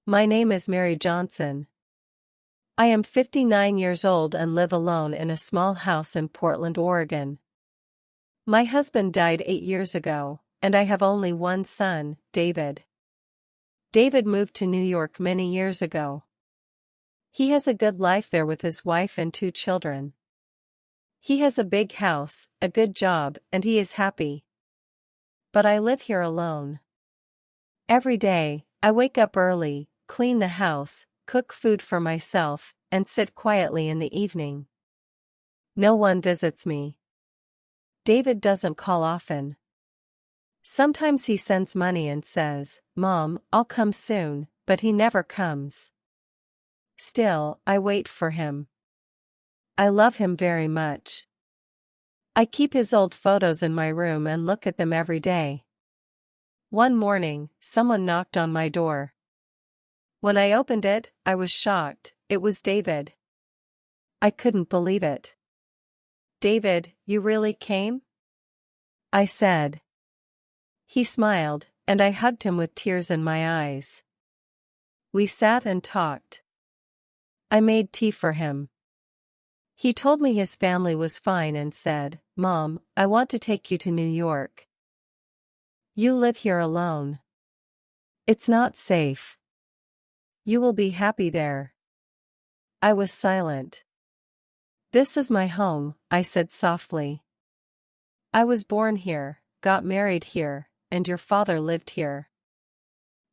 My name is Mary Johnson. I am 59 years old and live alone in a small house in Portland, Oregon. My husband died 8 years ago, and I have only one son, David. David moved to New York many years ago. He has a good life there with his wife and 2 children. He has a big house, a good job, and he is happy. But I live here alone. Every day, I wake up early, clean the house, cook food for myself, and sit quietly in the evening. No one visits me. David doesn't call often. Sometimes he sends money and says, "Mom, I'll come soon," but he never comes. Still, I wait for him. I love him very much. I keep his old photos in my room and look at them every day. One morning, someone knocked on my door. When I opened it, I was shocked. It was David. I couldn't believe it. "David, you really came?" I said. He smiled, and I hugged him with tears in my eyes. We sat and talked. I made tea for him. He told me his family was fine and said, "Mom, I want to take you to New York. You live here alone. It's not safe. You will be happy there." I was silent. "This is my home," I said softly. "I was born here, got married here, and your father lived here."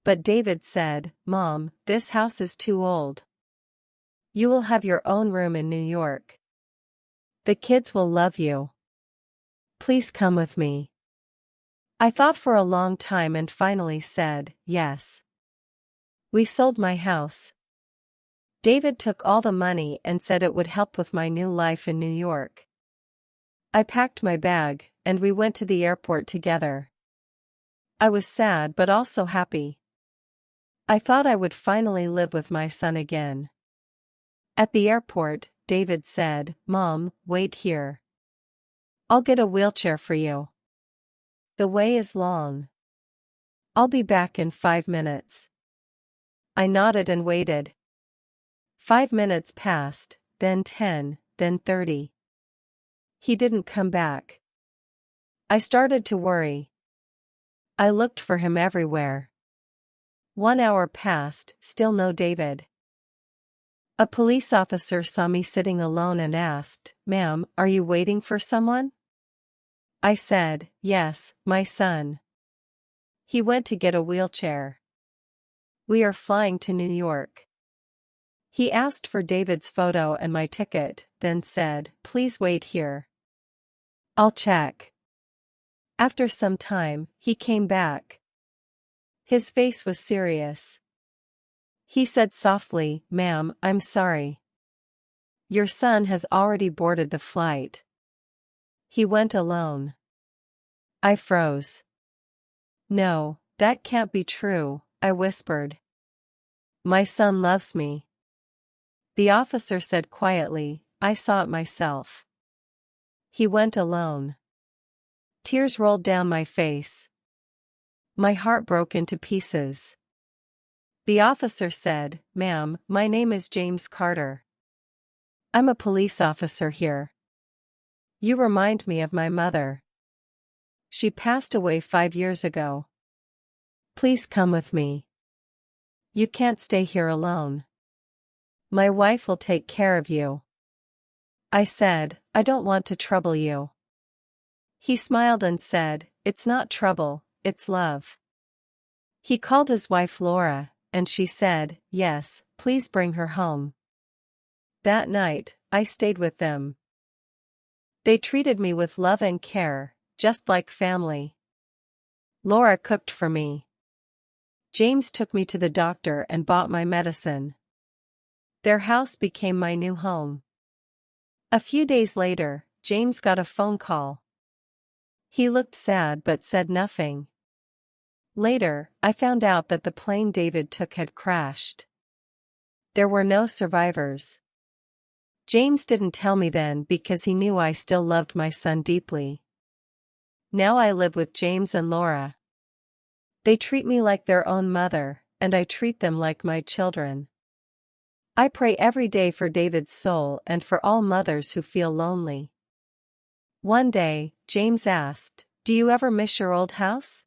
But David said, "Mom, this house is too old. You will have your own room in New York. The kids will love you. Please come with me." I thought for a long time and finally said, "Yes." We sold my house. David took all the money and said it would help with my new life in New York. I packed my bag, and we went to the airport together. I was sad but also happy. I thought I would finally live with my son again. At the airport, David said, "Mom, wait here. I'll get a wheelchair for you. The way is long. I'll be back in 5 minutes." I nodded and waited. 5 minutes passed, then 10, then 30. He didn't come back. I started to worry. I looked for him everywhere. 1 hour passed, still no David. A police officer saw me sitting alone and asked, "Ma'am, are you waiting for someone?" I said, "Yes, my son. He went to get a wheelchair. We are flying to New York." He asked for David's photo and my ticket, then said, "Please wait here. I'll check." After some time, he came back. His face was serious. He said softly, "Ma'am, I'm sorry. Your son has already boarded the flight. He went alone." I froze. "No, that can't be true," I whispered. "My son loves me." The officer said quietly, "I saw it myself. He went alone." Tears rolled down my face. My heart broke into pieces. The officer said, "Ma'am, my name is James Carter. I'm a police officer here. You remind me of my mother. She passed away 5 years ago. Please come with me. You can't stay here alone. My wife will take care of you." I said, "I don't want to trouble you." He smiled and said, "It's not trouble, it's love." He called his wife Laura, and she said, "Yes, please bring her home." That night, I stayed with them. They treated me with love and care, just like family. Laura cooked for me. James took me to the doctor and bought my medicine. Their house became my new home. A few days later, James got a phone call. He looked sad but said nothing. Later, I found out that the plane David took had crashed. There were no survivors. James didn't tell me then because he knew I still loved my son deeply. Now I live with James and Laura. They treat me like their own mother, and I treat them like my children. I pray every day for David's soul and for all mothers who feel lonely. One day, James asked, "Do you ever miss your old house?"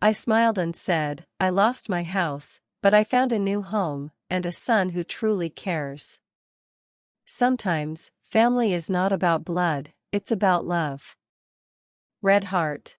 I smiled and said, "I lost my house, but I found a new home, and a son who truly cares." Sometimes, family is not about blood, it's about love. Red Heart.